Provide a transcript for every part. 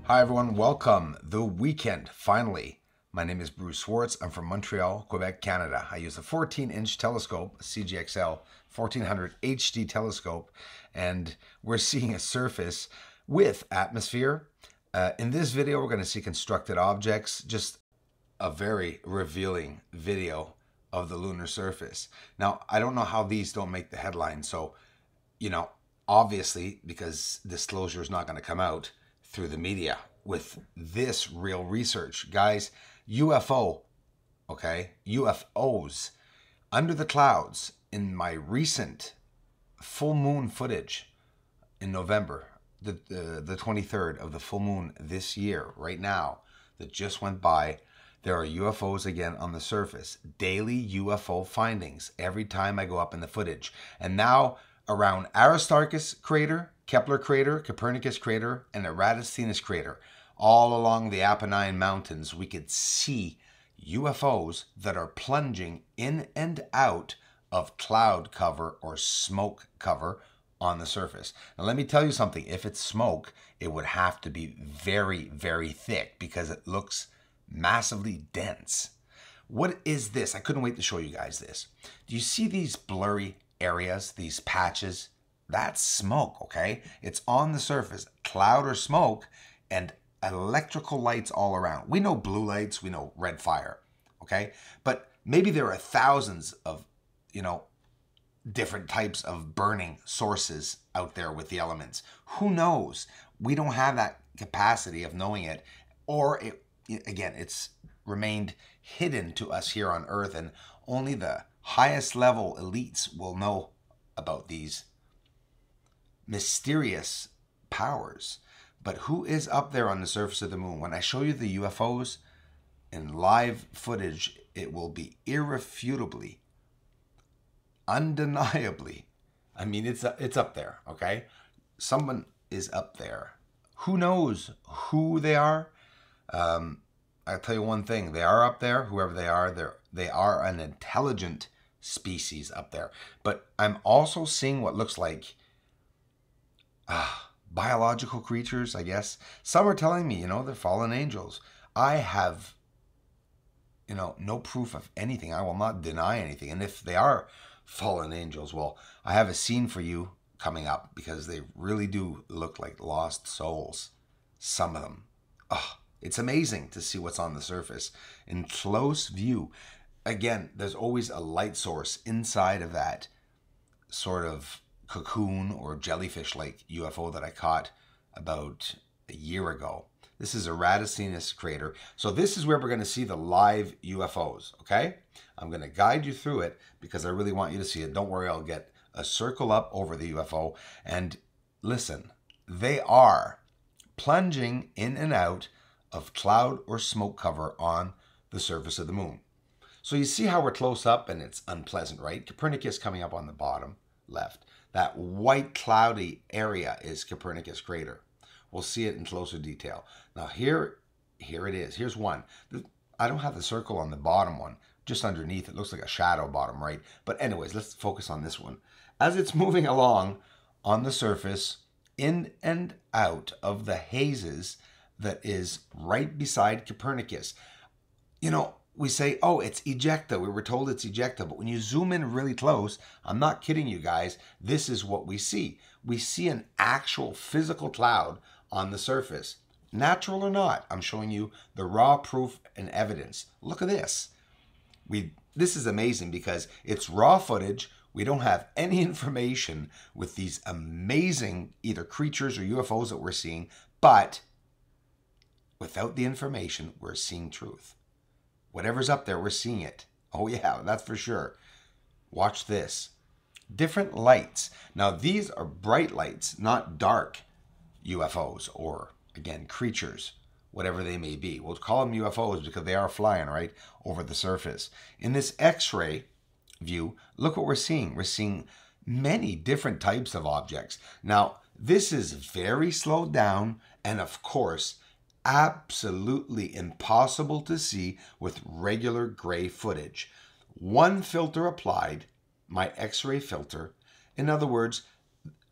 Hi everyone, welcome. The weekend, finally. My name is Bruce Swartz. I'm from Montreal, Quebec, Canada. I use a 14-inch telescope, a CGXL 1400 HD telescope, and we're seeing a surface with atmosphere. In this video, we're going to see constructed objects, just a very revealing video of the lunar surface. Now, I don't know how these don't make the headline, so, obviously, because disclosure is not going to come out through the media with this real research. Guys, UFO, okay? UFOs under the clouds. In my recent full moon footage in November, the 23rd of the full moon this year, right now, that just went by, there are UFOs again on the surface. Daily UFO findings every time I go up in the footage. And now around Aristarchus crater, Kepler crater, Copernicus crater, and Eratosthenes crater, all along the Apennine Mountains, we could see UFOs that are plunging in and out of cloud cover or smoke cover on the surface. Now let me tell you something, if it's smoke, it would have to be very, very thick because it looks massively dense. What is this? I couldn't wait to show you guys this. Do you see these blurry areas, these patches? That's smoke, okay? It's on the surface, cloud or smoke, and electrical lights all around. We know blue lights, we know red fire, okay? But maybe there are thousands of, different types of burning sources out there with the elements. Who knows? We don't have that capacity of knowing it, or it's remained hidden to us here on Earth, and only the highest level elites will know about these mysterious powers. But who is up there on the surface of the moon? When I show you the UFOs in live footage, it will be irrefutably, undeniably, it's up there, okay? Someone is up there. Who knows who they are? I'll tell you one thing, they are up there, whoever they are an intelligent species up there. But I'm also seeing what looks like biological creatures, I guess. Some are telling me, they're fallen angels. I have, no proof of anything. I will not deny anything. And if they are fallen angels, well, I have a scene for you coming up because they really do look like lost souls. Some of them. It's amazing to see what's on the surface in close view. Again, there's always a light source inside of that sort of cocoon or jellyfish-like UFO that I caught about a year ago. This is Eratosthenes crater. So this is where we're going to see the live UFOs, okay? I'm going to guide you through it because I really want you to see it. Don't worry, I'll get a circle up over the UFO. And listen, they are plunging in and out of cloud or smoke cover on the surface of the moon. So you see how we're close up and it's unpleasant, right? Copernicus coming up on the bottom left. That white cloudy area is Copernicus crater. We'll see it in closer detail. Now here it is. Here's one. I don't have the circle on the bottom one. Just underneath, it looks like a shadow bottom, right? But anyways, let's focus on this one. As it's moving along on the surface, in and out of the hazes that is right beside Copernicus. We say, oh, it's ejecta. We were told it's ejecta. But when you zoom in really close, I'm not kidding you guys, this is what we see. We see an actual physical cloud on the surface. Natural or not, I'm showing you the raw proof and evidence. Look at this. This is amazing because it's raw footage. We don't have any information with these amazing either creatures or UFOs that we're seeing, but without the information, we're seeing truth. Whatever's up there, we're seeing it. Oh yeah, that's for sure. Watch this. Different lights. Now these are bright lights, not dark UFOs or, again, creatures whatever they may be. We'll call them UFOs because they are flying right over the surface. In this X-ray view, look what we're seeing. We're seeing many different types of objects. Now, this is very slowed down and, of course, absolutely impossible to see with regular gray footage. One filter applied, my X-ray filter. In other words,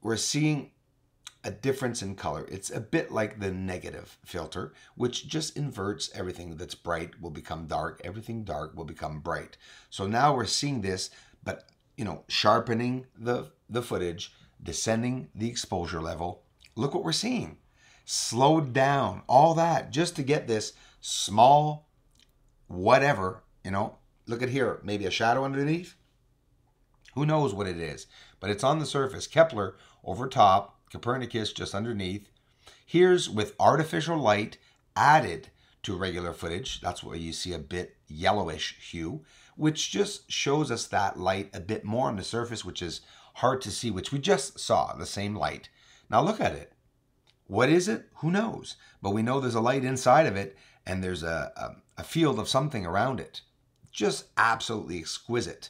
we're seeing a difference in color. It's a bit like the negative filter, which just inverts everything that's bright will become dark. Everything dark will become bright. So now we're seeing this, but sharpening the footage, descending the exposure level. Look what we're seeing. Slowed down, all that, just to get this small whatever, Look at here, maybe a shadow underneath. Who knows what it is, but it's on the surface. Kepler over top, Copernicus just underneath. Here's with artificial light added to regular footage. That's why you see a bit yellowish hue, which just shows us that light a bit more on the surface, which is hard to see, which we just saw, the same light. Now look at it. What is it? Who knows? But we know there's a light inside of it, and there's a field of something around it. Just absolutely exquisite.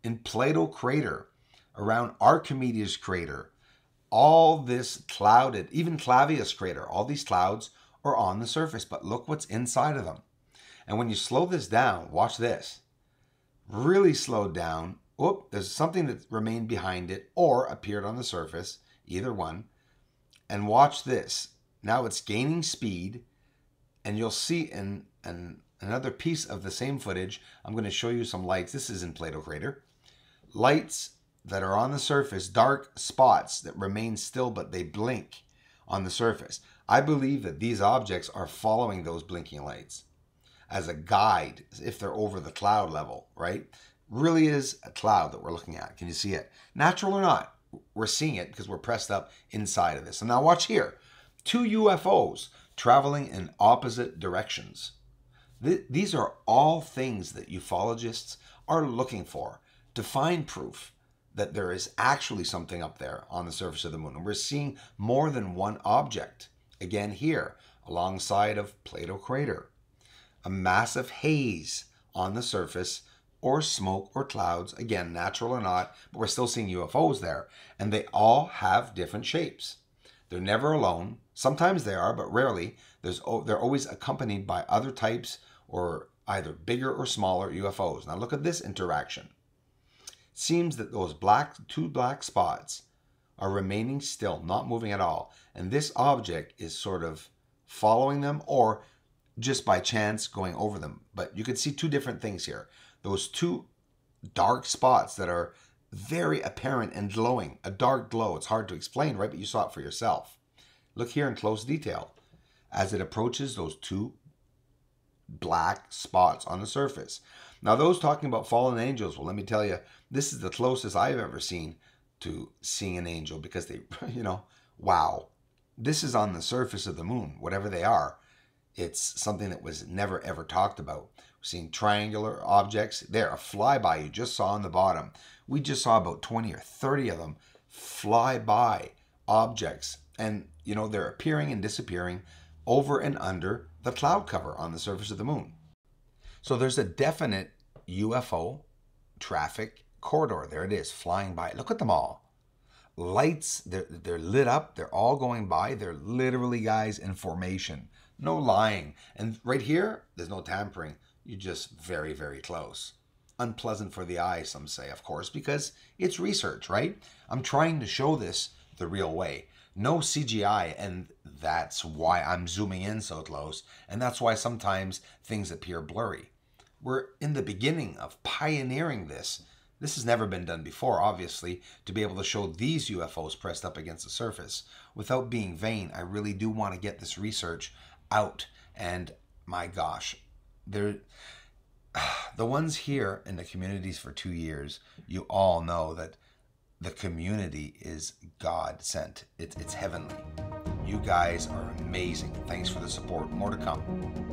In Plato crater, around Archimedes crater, all this clouded, even Clavius crater, all these clouds are on the surface, but look what's inside of them. And when you slow this down, watch this. Really slowed down. Whoop, there's something that remained behind it or appeared on the surface, either one. And watch this. Now it's gaining speed, and you'll see in another piece of the same footage, I'm going to show you some lights. This is in Plato crater. Lights that are on the surface, dark spots that remain still, but they blink on the surface. I believe that these objects are following those blinking lights as a guide, if they're over the cloud level, right? Really is a cloud that we're looking at. Can you see it? Natural or not, we're seeing it because we're pressed up inside of this. And now watch here. 2 UFOs traveling in opposite directions. These are all things that ufologists are looking for to find proof that there is actually something up there on the surface of the moon. And we're seeing more than one object. Again here, alongside of Plato crater. A massive haze on the surface, or smoke or clouds, again, natural or not, but we're still seeing UFOs there. And they all have different shapes. They're never alone. Sometimes they are, but rarely. They're always accompanied by other types or either bigger or smaller UFOs. Now look at this interaction. Seems that those two black spots are remaining still, not moving at all. And this object is sort of following them or just by chance going over them. But you can see two different things here. Those two dark spots that are very apparent and glowing, a dark glow. It's hard to explain, right? But you saw it for yourself. Look here in close detail as it approaches those two black spots on the surface. Now, those talking about fallen angels, well, let me tell you, this is the closest I've ever seen to seeing an angel because they, wow. This is on the surface of the moon, whatever they are. It's something that was never, ever talked about. We're seeing triangular objects. There, a flyby you just saw on the bottom. We just saw about 20 or 30 of them fly by objects. And, they're appearing and disappearing over and under the cloud cover on the surface of the moon. So there's a definite UFO traffic corridor. There it is, flying by. Look at them all. Lights, they're lit up. They're all going by. They're literally, guys, in formation. No lying. And right here, there's no tampering. You're just very, very close. Unpleasant for the eye, some say, of course, because it's research, right? I'm trying to show this the real way. No CGI, and that's why I'm zooming in so close, and that's why sometimes things appear blurry. We're in the beginning of pioneering this. This has never been done before, obviously, to be able to show these UFOs pressed up against the surface. Without being vain, I really do want to get this research out, and my gosh, the ones here in the communities for 2 years, you all know that the community is God sent. It's heavenly. You guys are amazing. Thanks for the support. More to come.